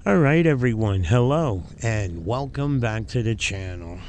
All right, everyone. Hello, and welcome back to the channel.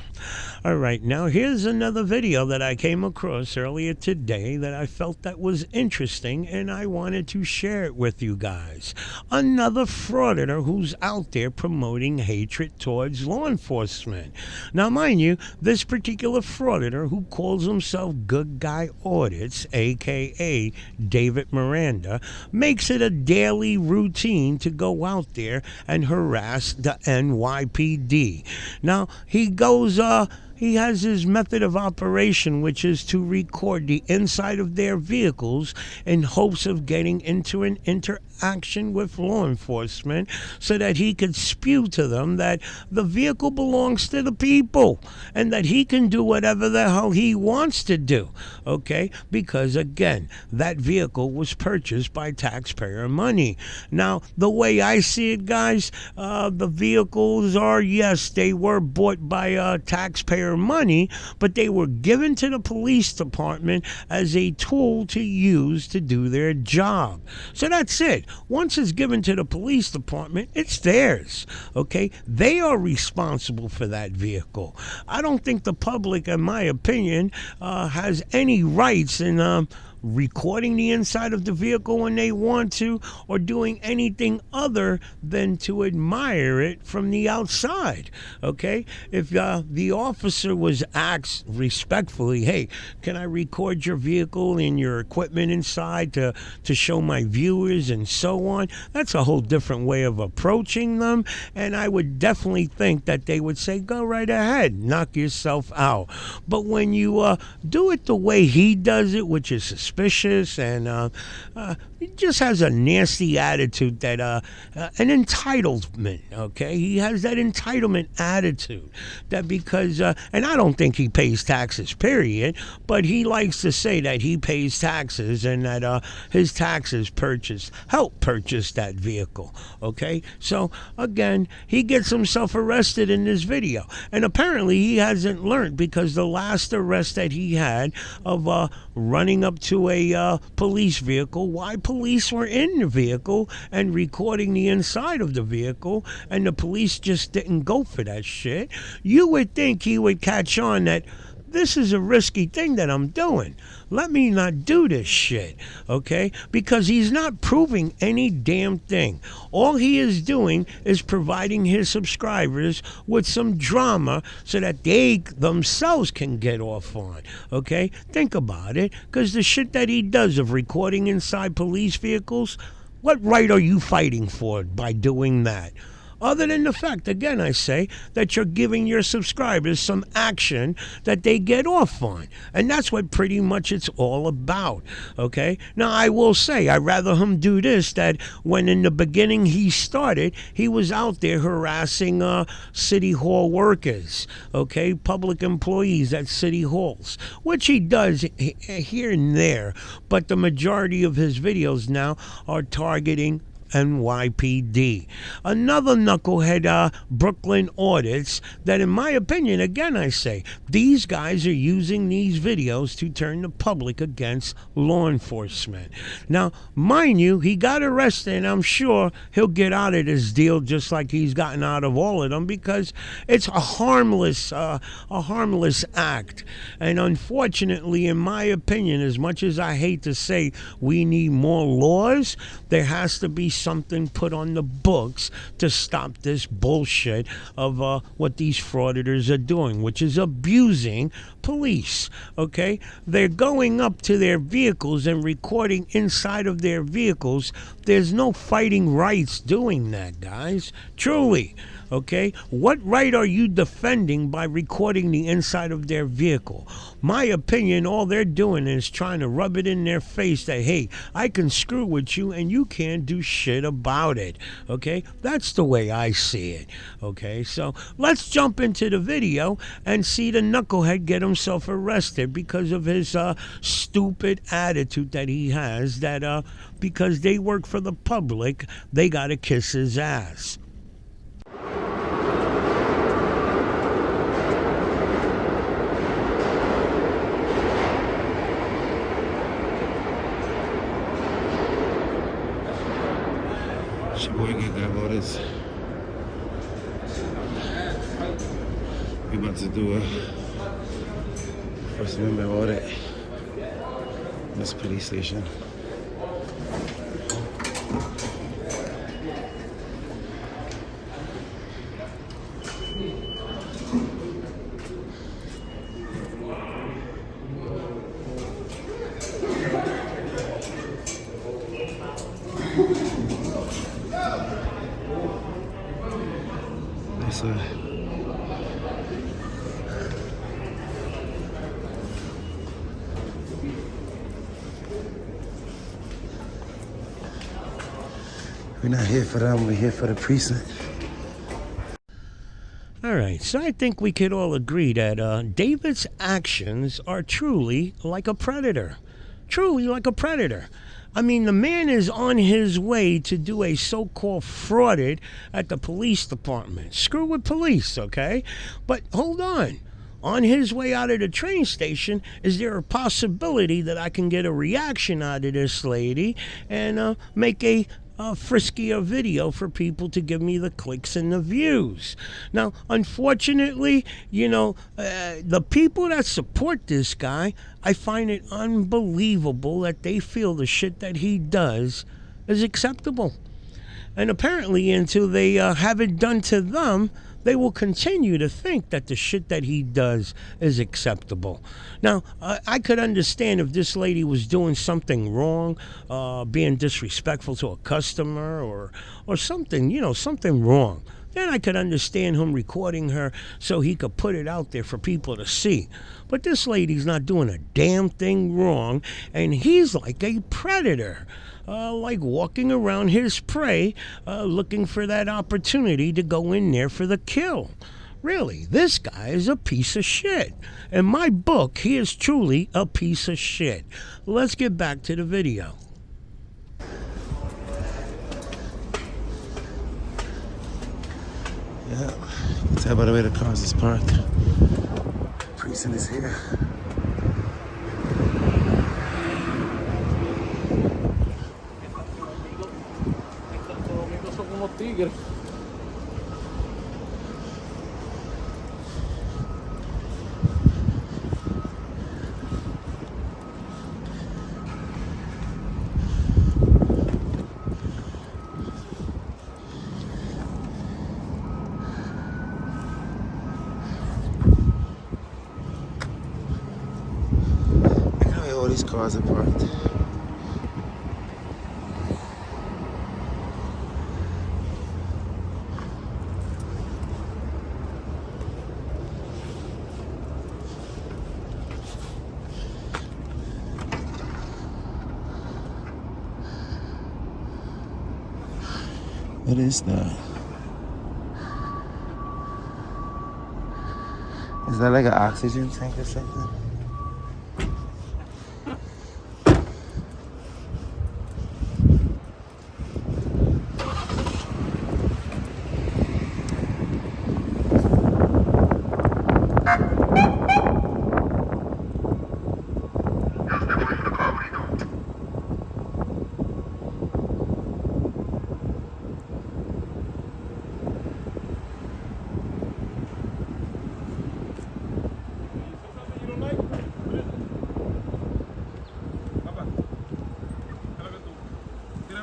All right, now here's another video that I came across earlier today that I felt that was interesting, and I wanted to share it with you guys. Another frauditor who's out there promoting hatred towards law enforcement. Now, mind you, this particular frauditor who calls himself Good Guy Audits, aka David Miranda, makes it a daily routine to go out there and harass the NYPD. Now, he has his method of operation, which is to record the inside of their vehicles in hopes of getting into an interaction with law enforcement so that he could spew to them that the vehicle belongs to the people and that he can do whatever the hell he wants to do, okay? Because, again, that vehicle was purchased by taxpayer money. Now, the way I see it, guys, the vehicles are, yes, they were bought by taxpayer money, but they were given to the police department as a tool to use to do their job. So that's it. Once it's given to the police department, it's theirs. Okay? They are responsible for that vehicle. I don't think the public, in my opinion, has any rights in recording the inside of the vehicle when they want to, or doing anything other than to admire it from the outside. Okay? If the officer was asked respectfully, hey, can I record your vehicle and your equipment inside to show my viewers and so on, that's a whole different way of approaching them, and I would definitely think that they would say, go right ahead, knock yourself out. But when you do it the way he does it, which is suspicious, and he just has a nasty attitude, that an entitlement, okay? He has that entitlement attitude that because, and I don't think he pays taxes, period, but he likes to say that he pays taxes and that his taxes help purchase that vehicle, okay? So, again, he gets himself arrested in this video, and apparently he hasn't learned, because the last arrest that he had of running up to a police vehicle, why police were in the vehicle and recording the inside of the vehicle, and the police just didn't go for that shit. You would think he would catch on that this is a risky thing that I'm doing. Let me not do this shit, okay? Because he's not proving any damn thing. All he is doing is providing his subscribers with some drama so that they themselves can get off on, okay? Think about it, because the shit that he does of recording inside police vehicles, what right are you fighting for by doing that? Other than the fact, again, I say, that you're giving your subscribers some action that they get off on. And that's what pretty much it's all about, okay? Now, I will say, I'd rather him do this, that when in the beginning he started, he was out there harassing city hall workers, okay? Public employees at city halls, which he does here and there. But the majority of his videos now are targeting NYPD. Another knucklehead, Brooklyn Audits, that in my opinion, again I say, these guys are using these videos to turn the public against law enforcement. Now, mind you, he got arrested, and I'm sure he'll get out of this deal just like he's gotten out of all of them, because it's a harmless act. And unfortunately, in my opinion, as much as I hate to say we need more laws, there has to be something put on the books to stop this bullshit of what these frauditors are doing, which is abusing police, okay? They're going up to their vehicles and recording inside of their vehicles. There's no fighting rights doing that, guys. Truly. Okay? What right are you defending by recording the inside of their vehicle? My opinion, all they're doing is trying to rub it in their face that, hey, I can screw with you and you can't do shit about it. Okay? That's the way I see it. Okay? So let's jump into the video and see the knucklehead get himself arrested because of his stupid attitude that he has, that because they work for the public, they gotta kiss his ass. It's your boy Good Guy Audits. We're about to do a First Amendment audit in this police station. We're not here for them, we're here for the precinct. All right, so I think we could all agree that David's actions are truly like a predator. Truly like a predator. I mean, the man is on his way to do a so-called fraud at the police department. Screw with police, okay? But hold on. On his way out of the train station, is there a possibility that I can get a reaction out of this lady and make a friskier video for people to give me the clicks and the views? Now, unfortunately, the people that support this guy, I find it unbelievable that they feel the shit that he does is acceptable. And apparently, until they have it done to them, they will continue to think that the shit that he does is acceptable. Now, I could understand if this lady was doing something wrong, being disrespectful to a customer or something, something wrong. Then I could understand him recording her so he could put it out there for people to see. But this lady's not doing a damn thing wrong, and he's like a predator. Like walking around his prey, looking for that opportunity to go in there for the kill. Really, this guy is a piece of shit. In my book, he is truly a piece of shit. Let's get back to the video. Yeah, you can tell by the way the cars is parked. Precinct is here. Tigre. Look at all these cars are parked. What is that? Is that like an oxygen tank or something?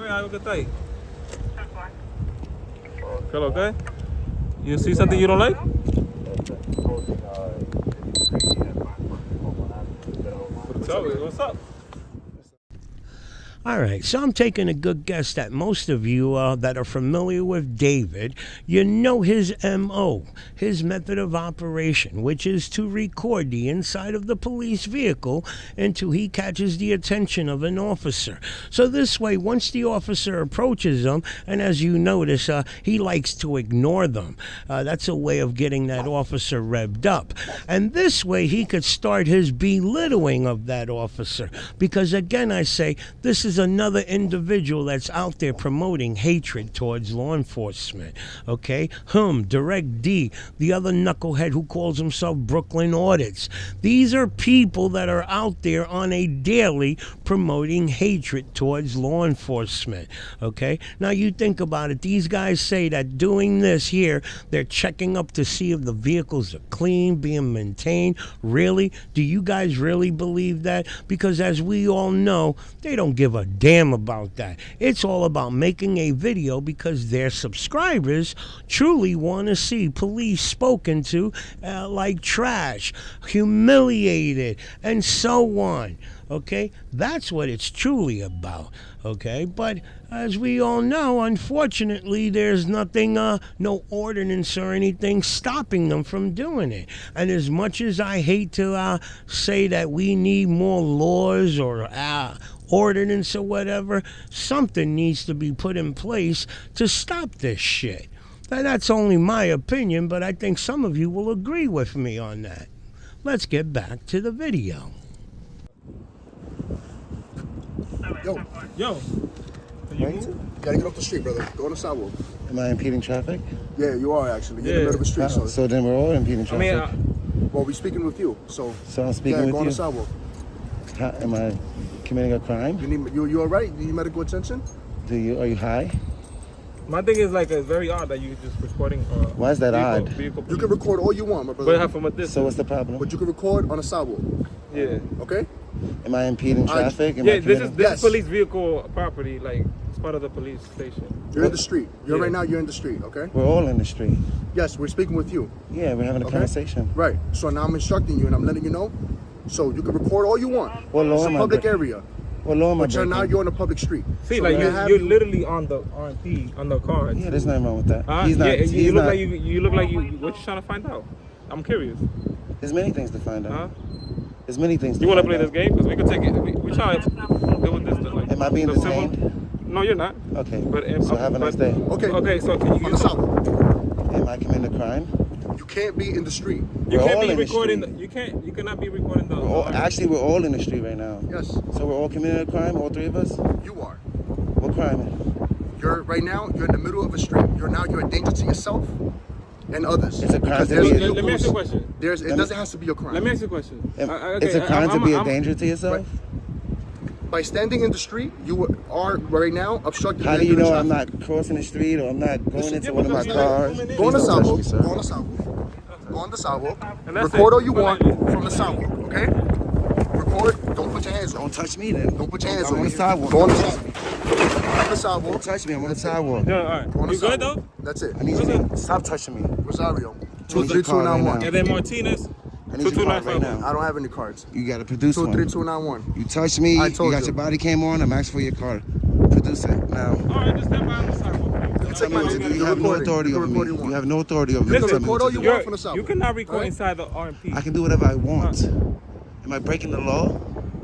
Algo que está ahí. ¿Qué es lo que? You see something you don't like? Tell me, what's up? All right, so I'm taking a good guess that most of you that are familiar with David, you know his MO, his method of operation, which is to record the inside of the police vehicle until he catches the attention of an officer. So this way, once the officer approaches him, and as you notice, he likes to ignore them. That's a way of getting that officer revved up. And this way, he could start his belittling of that officer. Because again, I say, this is here's another individual that's out there promoting hatred towards law enforcement. Okay, Direct D, the other knucklehead who calls himself Brooklyn Audits. These are people that are out there on a daily promoting hatred towards law enforcement. Okay, now you think about it. These guys say that doing this here, they're checking up to see if the vehicles are clean, being maintained. Really? Do you guys really believe that? Because as we all know, they don't give a damn about that. It's all about making a video because their subscribers truly want to see police spoken to like trash, humiliated, and so on. Okay, that's what it's truly about. Okay, but as we all know, unfortunately, there's nothing, no ordinance or anything stopping them from doing it. And as much as I hate to say that we need more laws or ordinance or whatever, something needs to be put in place to stop this shit. And that's only my opinion, but I think some of you will agree with me on that. Let's get back to the video. Yo. Right? You gotta get off the street, brother. Go on the sidewalk. Am I impeding traffic? Yeah, you are actually. You're in the Yeah. middle of the street. So then we're all impeding I traffic. mean, Well, we're speaking with you. So So I'm speaking yeah, with go on you. the sidewalk. Am I committing a crime? You all right? You need medical attention? Are you high? my thing is like it's very odd that you just recording. Why is that odd? Vehicle You can record all you want, my But brother. have from a distance. So what's the problem? But you can record on the sidewalk. Yeah. Okay? Am I impeding traffic? Am I Yeah, this committing- is Yes. police vehicle property, like it's part of the police station. You're in the street. Yeah. Right now. You're in the street. Okay? We're all in the street. Yes, we're speaking with you. Yeah, we're having a Okay. conversation. Right. So now I'm instructing you, and I'm letting you know. So you can record all you want. What law It's a am I public breaking? area. What law am I But you're breaking? you're on a public street. See, So like we have you're you- literally on the RP on the card. Yeah, there's nothing wrong with that. Huh? He's not. Yeah, he's you look not. like you look like you. What you trying to find out? I'm curious. There's many things to find out. Huh? There's many things. You want to find play this out. game? Because we can take it. We trying to deal with this. Like, Am I being the civil- detained? No, you're not. Okay. But So have a nice day. Okay. Okay, so can On you the sidewalk. Am I committing a crime? You can't be in the street. you We're all can't be in the recording. street. You cannot be recording the. Actually, we're all in the street right now. Yes, So we're all committing a crime, all three of us? you are. What crime? You're right now. You're in the middle of a street. You're a danger to yourself and others. It's a crime Because to there's be- vehicles- Let me ask you a question. It doesn't have to be a crime. Let me ask you a question. It's a crime to be a I'm- danger to yourself? By standing in the street, you are right now obstructing. How do you know regular I'm traffic. not crossing the street or I'm not going Listen, into yeah, one of my because you're cars? like 2 minutes. Go on the Please don't touch sidewalk. me, sir. Go on the sidewalk. Go on the sidewalk. And that's Record it. all you But want like- from the sidewalk. Okay. Record. Don't put your hands on. Don't touch me then. Don't put your hands I'm on on the me. sidewalk. Go on the sidewalk. On the sidewalk. Don't touch me. I'm on the sidewalk. Yeah, all right. Go on the You good sidewalk. though? That's it. I need you to stop touching me. Rosario. I need your card right 23291. now. And then Martinez. I need your card right 2295. now. I don't have any cards. You got to produce one. 23291. You touch me. I You told got you. your body cam on. I'm asking for your card. Produce it now. All right, just stand by on the sidewalk. Take my name. You have no recording. authority You over can me. record all you You want. have no authority over me. Listen, Tell me record what all to you do. want from the sidewalk. You cannot record Right? inside the RMP. I can do whatever I want. Am I breaking the law?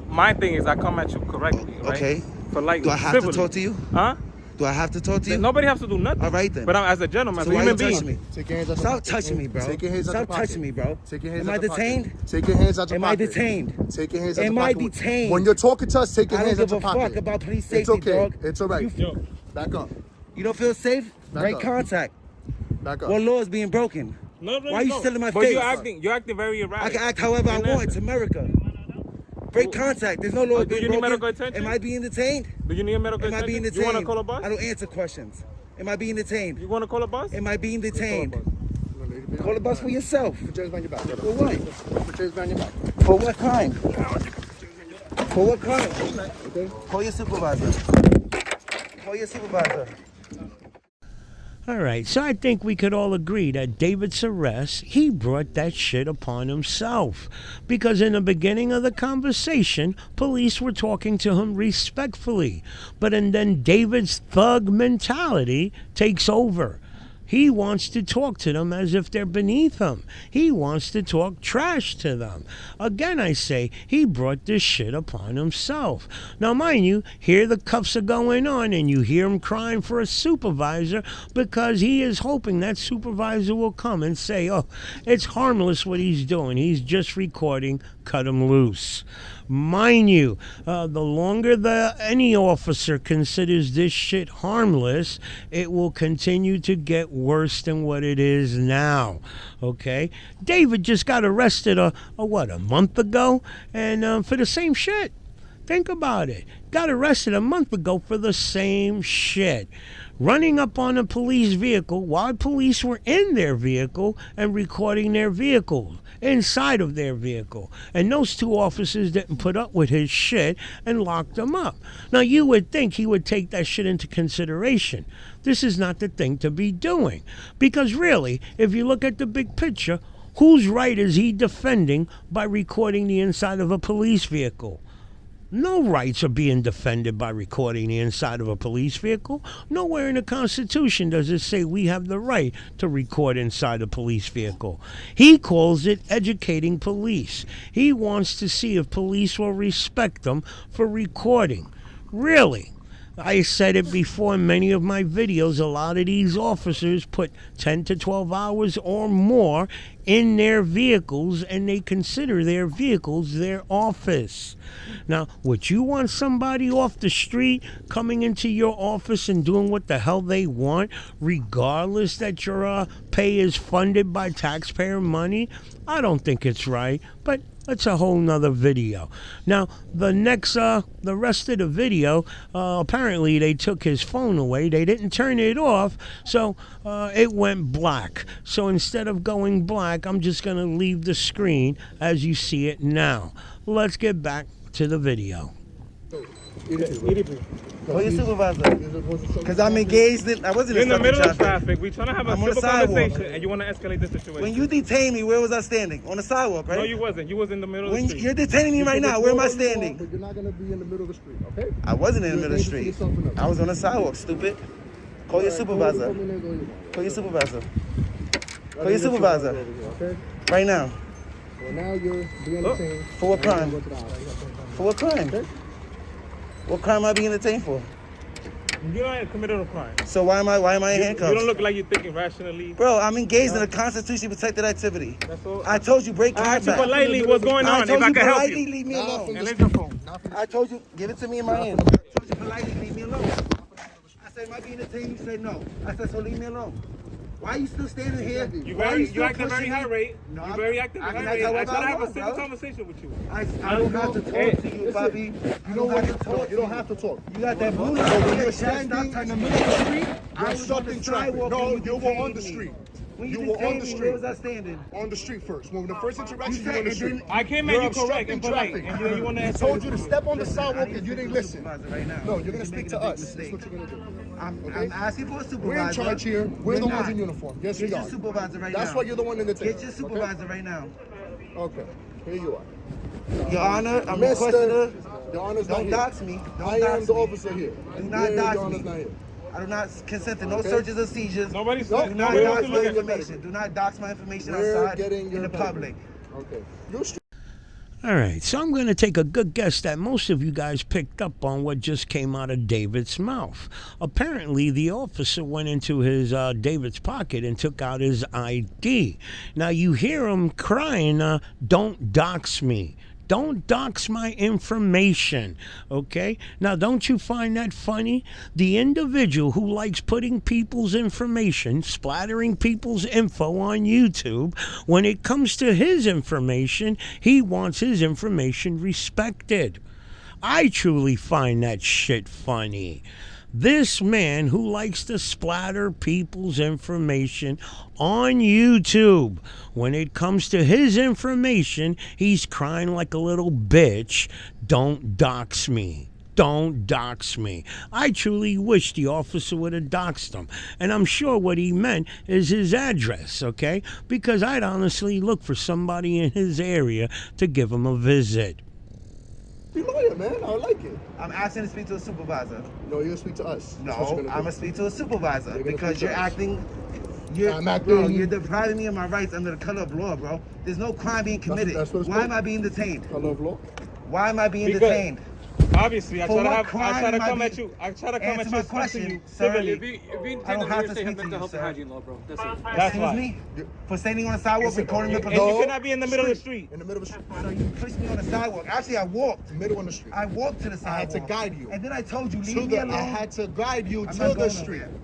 My thing is I come at you correctly, right? Okay. For like Do I have civilly. to talk to you? Huh? Do I have to talk to you? Nobody has to do nothing. All right then. But I'm as a gentleman, So as a why human you being. touching me? Take your hands out. Stop touching me, bro. Take your hands out Stop your pocket. touching me, bro. Take your hands Am out I your pocket. detained? Take your hands out your Am I pocket. detained? Take your hands out Am your I pocket. detained? When you're talking to us, take your I hands don't out give your a pocket. fuck about police safety, It's okay. dog. It's all right. Yo, Back up. You don't feel safe? Back Break up. contact. Back up. What law is being broken? no. Why are you still in my but face? You're acting very erratic. I can act however I And want. that's- It's America. Break contact. There's no law Do being you need broken. medical attention? Am I being detained? Do you need a medical Am I being attention? detained? You want to call a bus? I don't answer questions. Am I being detained? You want to call a bus? Am I being detained? Call Call a bus for yourself. Put your hands behind your back. For what? Put your hands behind your back. For what crime? For what crime? Okay. Call your supervisor. Call your supervisor. All right, so I think we could all agree that David's arrest, he brought that shit upon himself. Because in the beginning of the conversation, police were talking to him respectfully. And then David's thug mentality takes over. He wants to talk to them as if they're beneath him. He wants to talk trash to them. Again, I say, he brought this shit upon himself. Now, mind you, here the cuffs are going on, and you hear him crying for a supervisor because he is hoping that supervisor will come and say, oh, it's harmless what he's doing. He's just recording. Cut him loose. Mind you, the longer any officer considers this shit harmless, it will continue to get worse than what it is now. Okay? David just got arrested a month ago, and for the same shit. Think about it. Got arrested a month ago for the same shit. Running up on a police vehicle while police were in their vehicle and recording their vehicle, inside of their vehicle. And those two officers didn't put up with his shit and locked him up. Now, you would think he would take that shit into consideration. This is not the thing to be doing. Because really, if you look at the big picture, whose right is he defending by recording the inside of a police vehicle? No rights are being defended by recording the inside of a police vehicle. Nowhere in the Constitution does it say we have the right to record inside a police vehicle. He calls it educating police. He wants to see if police will respect them for recording. Really? I said it before in many of my videos, a lot of these officers put 10 to 12 hours or more in their vehicles, and they consider their vehicles their office. Now, would you want somebody off the street coming into your office and doing what the hell they want, regardless that your pay is funded by taxpayer money? I don't think it's right, but that's a whole nother video. Now, the rest of the video, apparently they took his phone away. They didn't turn it off, so it went black. So instead of going black, I'm just going to leave the screen as you see it now. Let's get back to the video. Call your supervisor. Because I'm engaged in, I wasn't You're in the middle of traffic. traffic. We're trying to have a I'm on the civil sidewalk. conversation, and you want to escalate the situation. When you detained me, where was I standing? On the sidewalk, right? No, you wasn't. You was in the middle of the When street. you're detaining me right now, where am I standing? But you're not going to be in the middle of the street, okay? I wasn't in the middle of the street. I was on the sidewalk, stupid. Call your supervisor. Call your supervisor. Call your supervisor. Okay? Right now. Well, now you're being detained. For what crime? For what crime? Okay. What crime am I being detained for? You don't committed a crime. So why am I in handcuffs? You don't look like you're thinking rationally. Bro, I'm engaged in a constitutionally protected activity. That's all. I told you break I asked you contact. politely what's going on. If I can help politely you. leave me alone. And leave your phone. I told you, give it to me in my hand. I told you politely leave me alone. I said, am I being detained? You said no. I said, so leave me alone. Why are you still standing here? You acting very high rate. No, You very active I high can rate. act I try to have a bro. civil conversation with you. I don't have to talk to you, Bobby. You know what? You don't have to talk. You got that blue So light. when you're standing in the middle of the street, I you're was on the obstructing traffic. sidewalk No, when you were detained on the me. street. When You you were on detained the me, street. where was I standing? On the street first. When the first interaction, You you were on the said street. it didn't- I came at You're you correct obstructing and polite, traffic. and you want to I escalate. told you to step on the Listen, sidewalk I and you need didn't to listen. supervisor right now. No, you're going to You're speak making to a big us. That's mistake. what you're going to do. I'm asking for a supervisor. We're in charge here. We're the You're ones not. in uniform. Yes, Get we your are. supervisor right now. That's why you're the one in the tape. Get your supervisor right now. Okay. Here you are. Your Honor, I'm Mister, requesting Your Honor's not don't here. dox me. Don't I dox am the me. officer here. Do not Your dox Honor's me. not here. I do not consent to no Okay. searches or seizures. Nobody's Do not nobody wants dox to my look at information. Do not dox my information We're outside getting in your the paper. public. Okay. You're All right, so I'm going to take a good guess that most of you guys picked up on what just came out of David's mouth. Apparently, the officer went into his David's pocket and took out his ID. Now, you hear him crying, don't dox me. Don't dox my information, okay? Now, don't you find that funny? The individual who likes putting people's information, splattering people's info on YouTube, when it comes to his information, he wants his information respected. I truly find that shit funny. This man who likes to splatter people's information on YouTube, when it comes to his information, he's crying like a little bitch, don't dox me. Don't dox me. I truly wish the officer would have doxed him. And I'm sure what he meant is his address, okay? Because I'd honestly look for somebody in his area to give him a visit. Be lawyer, man. I like it. I'm asking to speak to a supervisor. No, you're gonna speak to us. That's what No, you're I'm gonna gonna speak to a supervisor You're gonna because speak you're to us. acting You're depriving me of my rights under the color of law, bro. There's no crime being committed. Why am I being detained? Color of law? Why am I being detained? Obviously, I try to come at you. I try to come at you. My question, civilly. I don't have to speak to you, sir. That's Excuse me? For standing on the sidewalk recording the And police? you cannot be in the middle of the street. In the middle of the street. So you pushed me on the sidewalk. Actually, I walked. Middle on the street. I walked to the sidewalk. I had to guide you. And then I told you, leave me alone. I had to guide you I'm to not the going street. nowhere.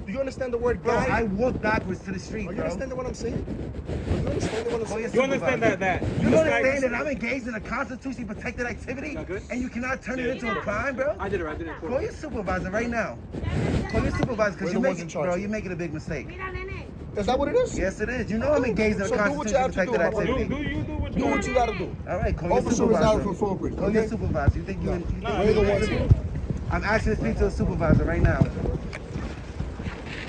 Do you understand the word Bro, guide? I walked backwards to the street, Are you bro. understanding what I'm saying? You understand what I'm saying? You understand that? You understand that I'm engaged in a constitutionally protected activity? And you cannot turn it into a crime, bro? I did it. Call your supervisor right now. Call your supervisor because We're the ones in charge. bro, you're making a big mistake. Is that what it is? Yes, it is. You know I'm engaged in a So do what you constitutionally have to do. protected Do activity. you do what Do what you gotta do. All right, call your Officer is out supervisor. for full brief. Call your Okay? supervisor. You think you We're the ones here. I'm asking to speak to a supervisor right now.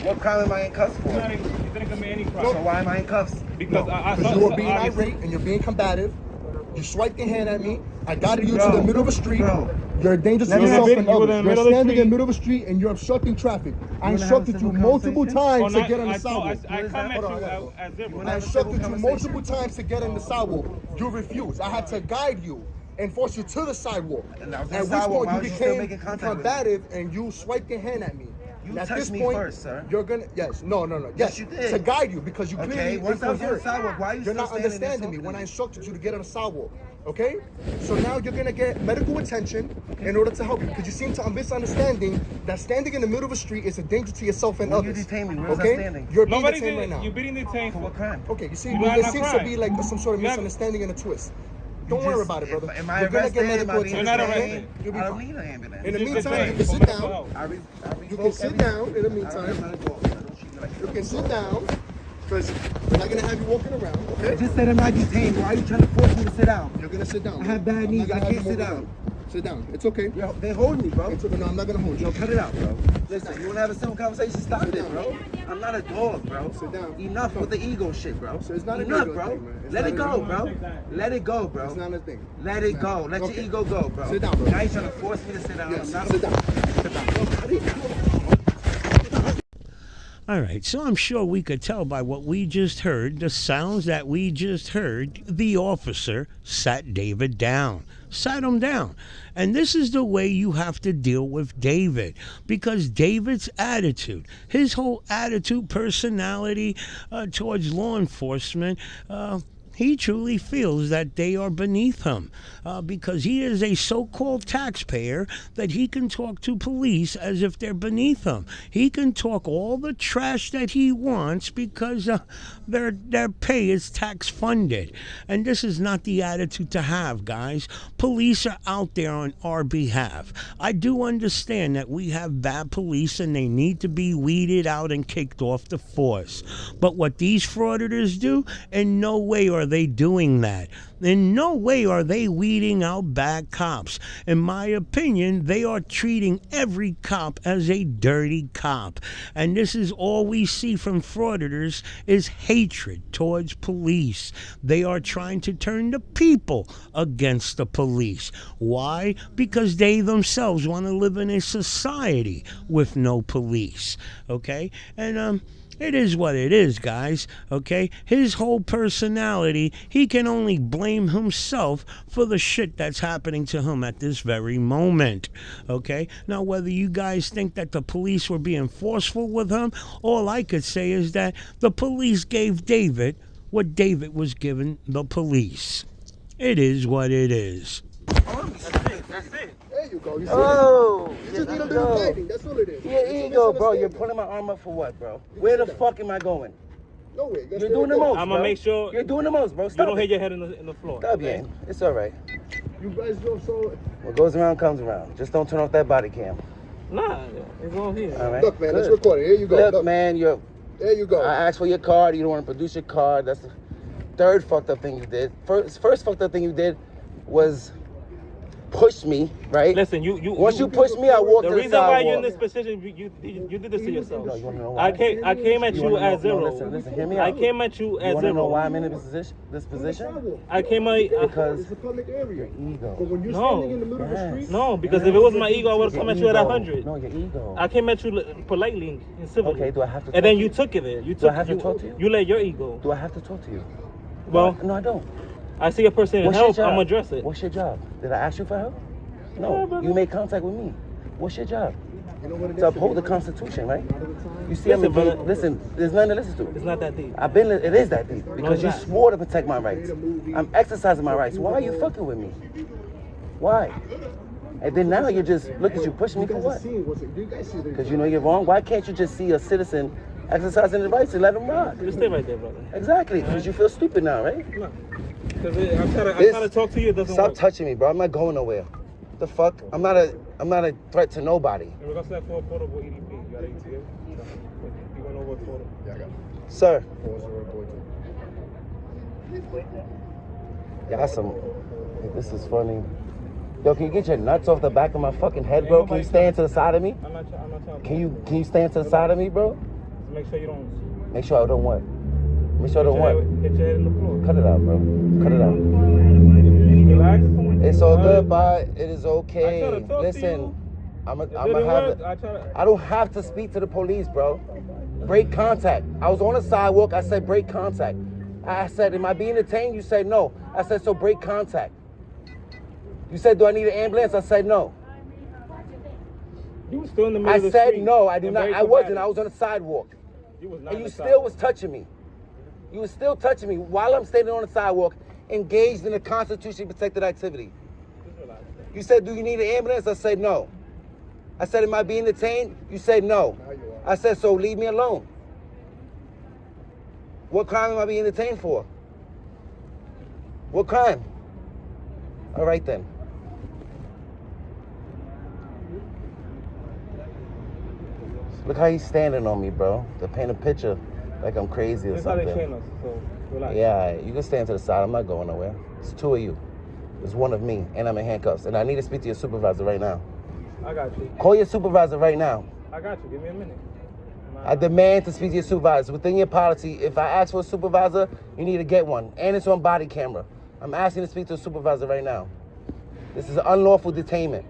What crime am I in cuffs for? You didn't commit any crime. So why am I in cuffs? Because Because you were being irate and you're being combative. You swiped your hand at me. I guided you to Bro. the middle of a street. Bro. You're a danger to You were in the yourself mid- and you were in others. the You're middle of the standing in street. the middle of a street and you're obstructing traffic. I wanna have a instructed you civil multiple conversation? times to get on the I sidewalk. come at you Hold on. as zero. wanna I have a civil instructed you conversation? multiple times to get on the sidewalk. You refused. I had to guide you and force you to the sidewalk. And I was on At the which sidewalk. point Why you was you still became making contact with me? combative and you swiped your hand at me. You And at touched this me point, first, sir. You're gonna no. Yes, Yes, you did. to guide you because you Okay, clearly once I was on the incoherent. sidewalk, why are you You're still not standing there understanding me talking when to I me? instructed you to get on the sidewalk. Okay, so now you're gonna get medical attention in order to help you because you seem to misunderstanding that standing in the middle of a street is a danger to yourself and When you others. detain me, where's I okay, standing? you're being Nobody detained right did. now. You're being detained For what crime? Okay, you see, You there are not seems to crime. be like some sort of You have- misunderstanding and a twist. Don't worry Just- about it, brother. Am I You're gonna get arrested? Am medical I being You're not attention. arrested. You'll be I don't fine. need an ambulance. In the Just meantime, you detained can for sit medical down. help. You can sit down in the meantime. You can sit down because we're not gonna have you walking around. I Okay? just said I'm not detained. Why are you trying to force me to sit down? You're gonna sit down. I have bad I'm not knees. gonna I have can't you sit move down. around. Sit down. It's okay. They hold me, bro. It's okay. No, I'm not gonna hold you. Yo, cut it out, bro. Listen, you wanna have a simple conversation? Stop it, bro. I'm not a dog, bro. Sit down. Enough with the ego shit, bro. So it's not an Enough, ego bro. thing, man. It's Let not it an go, ego bro. Let it go, bro. It's not a thing. Let it go. Let Okay. your ego go, bro. Sit down, bro. Now you're trying to force me to sit down. Yes. I'm not Sit a down. Sit down. Cut it out. All right, so I'm sure we could tell by what we just heard, the sounds that we just heard, the officer sat David down, sat him down. And this is the way you have to deal with David, because David's attitude, his whole attitude, personality towards law enforcement, he truly feels that they are beneath him because he is a so-called taxpayer that he can talk to police as if they're beneath him. He can talk all the trash that he wants because their pay is tax funded. And this is not the attitude to have, guys. Police are out there on our behalf. I do understand that we have bad police and they need to be weeded out and kicked off the force. But what these frauditors do, in no way are they doing that. In no way are they weeding out bad cops. In my opinion, they are treating every cop as a dirty cop. And this is all we see from frauditors is hatred towards police. They are trying to turn the people against the police. Why? Because they themselves want to live in a society with no police. Okay? And it is what it is, guys, okay? His whole personality, he can only blame himself for the shit that's happening to him at this very moment, okay? Now, whether you guys think that the police were being forceful with him, all I could say is that the police gave David what David was giving the police. It is what it is. That's it. There you go. You see Oh, You just need a little guiding. That's all it is. Your It's a ego, bro. You're misunderstanding. pulling my arm up for what, bro? Where the fuck am I going? No way. That's You're where doing the it goes. most, I'm bro. gonna make sure You're doing the most, bro. you Stop don't it. hit your head in the floor. Stop it. It's all right. You guys go so. What goes around comes around. Just don't turn off that body cam. Nah, it's all here. All right. Look, man. Let's Good. record it. Here you go. Look, Look. man, There you go. I asked for your card. You don't want to produce your card. That's the third fucked up thing you did. First fucked up thing you did was pushed me, right? Listen, Once you pushed me, I walked The to the reason why you're sidewalk. in this position, you did this to yourself. No, you wanna know why? I came at you at zero. No, listen, hear me out. I came at you at You wanna know zero. why I'm in this position? I came at Because It's a public area. ego. But when you're No. standing in the middle of the street, no, because if it was my ego, I would have Your come at you at ego. 100. No, your ego. I came at you politely and civilly. Okay, do I have to And then talk you to took it there. You Do I took. have to talk to you? You let your ego. Do I have to talk to you? Well, No, I don't. I see a person in What's your help. job? I'm gonna address it. What's your job? Did I ask you for help? Yeah, No, brother. you made contact with me. What's your job? you know what it is? To uphold the Constitution, right? A lot of the time, You see, Listen, brother. listen, there's nothing to listen to. It's not that deep. It is that deep. Because it's you not. swore to protect my rights. I'm exercising my rights. Why are you fucking with me? Why? And then now you just, look at you pushing me for you guys are what? seeing what's it. Do you guys see this? Because you know you're wrong. Why can't you just see a citizen exercising his rights and let him rock? Just stay right there, brother. Exactly, because you feel stupid now, right? No. Because I'm trying to talk to you. It doesn't Stop work. touching me, bro. I'm not going nowhere. The fuck? I'm not a threat to nobody. In regards to that portable EDP, you got ATM? You went over photo. Yeah, I got it. Sir, Pause or report to. yeah, this is funny. Yo, can you get your nuts off the back of my fucking head, bro? Can you stand to the side of me? I'm not trying to. Can you stand to the side of me, bro? Just make sure you don't. Make sure I don't what? Make sure I don't what? Hit your head in the floor. Cut it out, bro. Cut it out. Relax. It's all good, bye. It is I okay. try to talk to Listen, you. I'm It gonna didn't have work. it. I don't have to speak to the police, bro. Break contact. I was on the sidewalk. I said break contact. I said, am I being detained? You said no. I said, so break contact. You said, do I need an ambulance? I said no. You were still in the middle I of the said street no. I do and not. very I wasn't. combative. I was on the sidewalk. You was not And on you the still sidewalk. was touching me. You was still touching me while I'm standing on the sidewalk, engaged in a constitutionally protected activity. Just relax. You said, do you need an ambulance? I said no. I said, am I being detained? You said no. I said, so leave me alone. What crime am I being detained for? What crime? All right then. Look how he's standing on me, bro. To paint a picture like I'm crazy or That's how they something. train us. So relax. Yeah, you can stand to the side. I'm not going nowhere. It's two of you. There's one of me, and I'm in handcuffs. And I need to speak to your supervisor right now. I got you. Call your supervisor right now. I got you. Give me a minute. I demand to speak to your supervisor. Within your policy, if I ask for a supervisor, you need to get one. And it's on body camera. I'm asking to speak to a supervisor right now. This is unlawful detainment.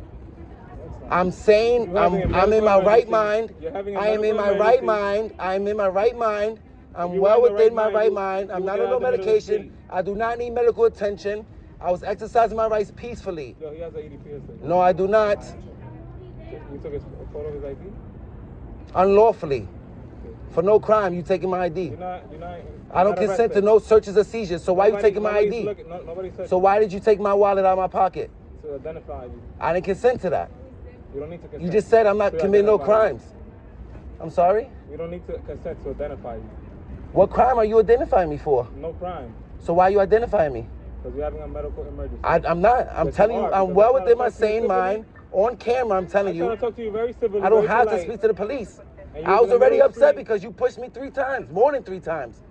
I'm saying I'm in my right mind. I am in my right mind. I'm in my right mind. I'm well within my right mind. I'm not on no medication. I do not need medical attention. I was exercising my rights peacefully. Yo, he has an EDP. No, I do not. You took a photo of his ID? Unlawfully. For no crime, you taking my ID. You're not I don't consent to no searches or seizures, so why you taking my ID? Nobody said So why did you take my wallet out of my pocket? to identify you. I didn't consent to that. You don't need to consent. You just said I'm not to committing no identify you. crimes. I'm sorry? You don't need to consent to identify you. What crime are you identifying me for? No crime. So why are you identifying me? Because you're having a medical emergency. I'm not. I'm But telling you you, are, I'm because well I'm within trying my to talk to you sane civilly. mind. On camera, I'm telling I'm trying you, to talk to you very civilly. I don't very have to polite. speak to the police. And I you're was in the already middle of the upset street. because you pushed me 3 times, more than 3 times.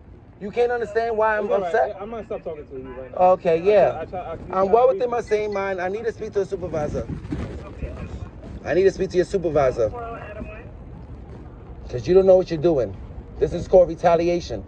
You can't understand why I'm It's all right. upset? I'm going to stop talking to you right now. Okay, yeah. I I'm well within my sane mind. I need to speak to a supervisor. I need to speak to your supervisor. Because you don't know what you're doing. This is called retaliation.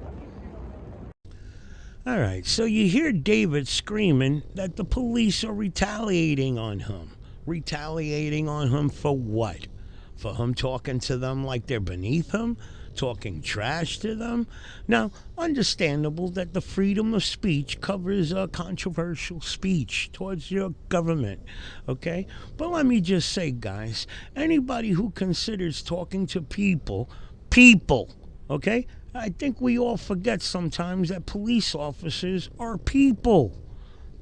All right, so you hear David screaming that the police are retaliating on him. Retaliating on him for what? For him talking to them like they're beneath him? Talking trash to them? Now, understandable that the freedom of speech covers controversial speech towards your government, okay? But let me just say, guys, anybody who considers talking to people, okay? I think we all forget sometimes that police officers are people.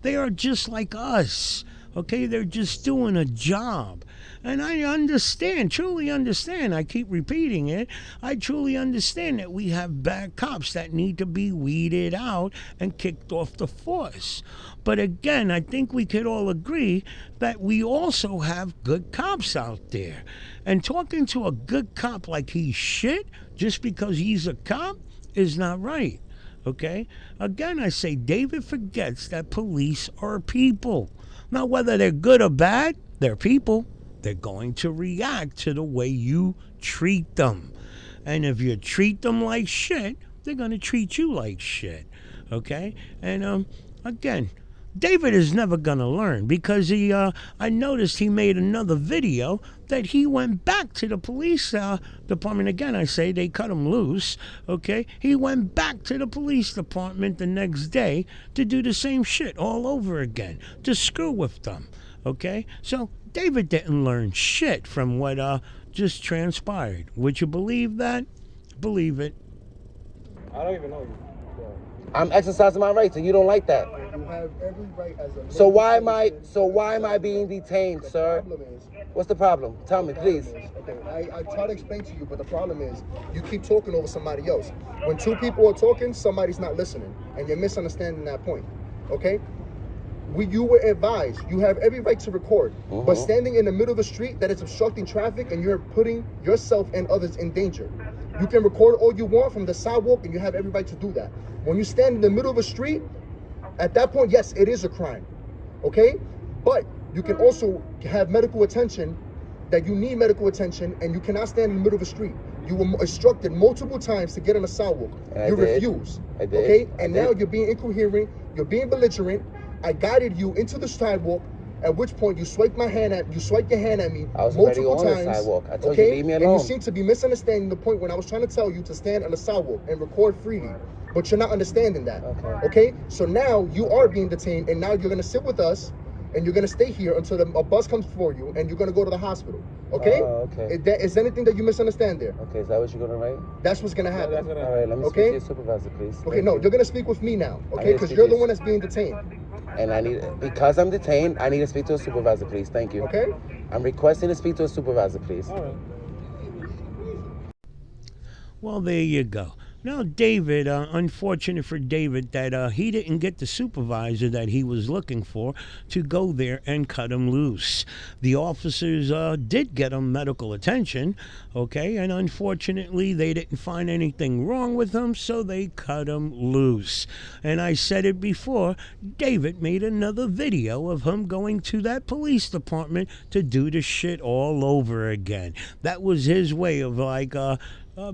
They are just like us, okay? They're just doing a job. And I understand, truly understand, I keep repeating it, I truly understand that we have bad cops that need to be weeded out and kicked off the force. But again, I think we could all agree that we also have good cops out there. And talking to a good cop like he's shit just because he's a cop is not right. Okay? Again, I say David forgets that police are people. Now, whether they're good or bad, they're people. They're going to react to the way you treat them. And if you treat them like shit, they're going to treat you like shit. Okay? And again, David is never gonna learn because I noticed he made another video that he went back to the police department. Again, I say they cut him loose, okay? He went back to the police department the next day to do the same shit all over again, to screw with them, okay? So David didn't learn shit from what just transpired. Would you believe that? Believe it. I don't even know you. I'm exercising my rights, and you don't like that. You have every right as a. So why am I being detained, sir? What's the problem? Tell me, please. Okay, I try to explain to you, but the problem is you keep talking over somebody else. When two people are talking, somebody's not listening, and you're misunderstanding that point. Okay? You were advised you have every right to record, but standing in the middle of the street that is obstructing traffic and you're putting yourself and others in danger. You can record all you want from the sidewalk, and you have every right to do that. When you stand in the middle of a street, at that point, yes, it is a crime, okay? But you can also have medical attention, that you need medical attention, and you cannot stand in the middle of a street. You were instructed multiple times to get on the sidewalk. You refused, okay? And now you're being incoherent, you're being belligerent. I guided you into the sidewalk, at which point you swiped your hand at me I was multiple already on times. the sidewalk. I told you, leave me alone. And you seem to be misunderstanding the point when I was trying to tell you to stand on the sidewalk and record freely. But you're not understanding that. Okay? So now you are being detained, and now you're gonna sit with us, and you're gonna stay here until a bus comes for you, and you're gonna go to the hospital. Okay? Okay. Is there anything that you misunderstand there? Okay, is that what you're gonna write? That's what's gonna happen. That's All right, let me speak to your supervisor, please. Okay, no, you're gonna speak with me now. Okay? need to Because speak you're to the you. one that's being detained. And because I'm detained, I need to speak to a supervisor, please. Thank you. Okay? I'm requesting to speak to a supervisor, please. All right. Well, there you go. Now, David, unfortunate for David that he didn't get the supervisor that he was looking for to go there and cut him loose. The officers did get him medical attention, okay, and unfortunately they didn't find anything wrong with him, so they cut him loose. And I said it before, David made another video of him going to that police department to do the shit all over again. That was his way of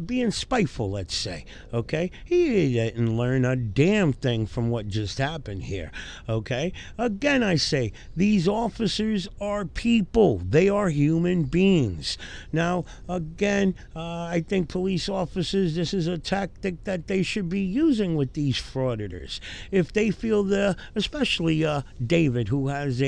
being spiteful, let's say, okay? He didn't learn a damn thing from what just happened here, okay? Again, I say, these officers are people. They are human beings. Now, again, I think police officers, this is a tactic that they should be using with these frauditors. If they feel especially David, who has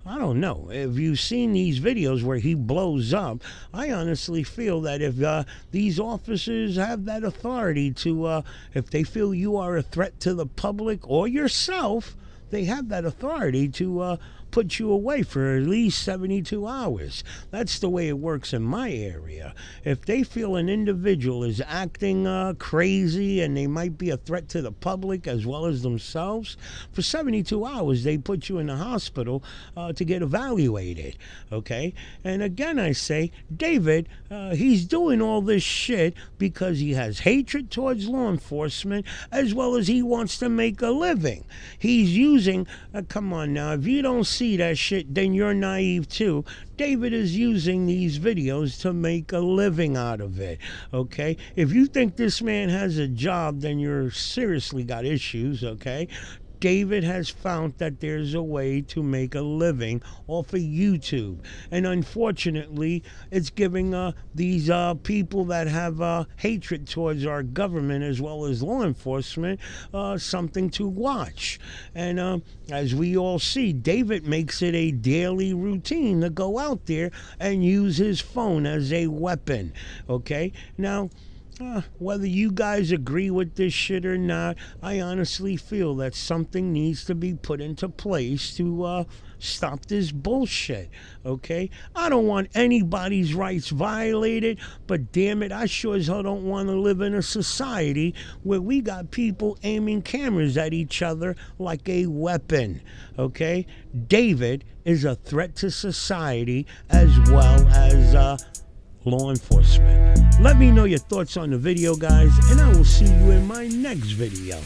I don't know. If you've seen these videos where he blows up, I honestly feel that if these officers have that authority to, if they feel you are a threat to the public or yourself, they have that authority to put you away for at least 72 hours. That's the way it works in my area. If they feel an individual is acting crazy and they might be a threat to the public as well as themselves, for 72 hours they put you in the hospital to get evaluated, okay? And again, I say, David, he's doing all this shit because he has hatred towards law enforcement as well as he wants to make a living. He's using, come on now, if you don't see that shit, then you're naive too. David is using these videos to make a living out of it, okay? If you think this man has a job, then you're seriously got issues, okay? David has found that there's a way to make a living off of YouTube. And unfortunately, it's giving these people that have hatred towards our government as well as law enforcement something to watch. And as we all see, David makes it a daily routine to go out there and use his phone as a weapon, okay? Now, whether you guys agree with this shit or not, I honestly feel that something needs to be put into place to stop this bullshit, okay? I don't want anybody's rights violated, but damn it, I sure as hell don't want to live in a society where we got people aiming cameras at each other like a weapon, okay? David is a threat to society as well as law enforcement. Let me know your thoughts on the video, guys, and I will see you in my next video.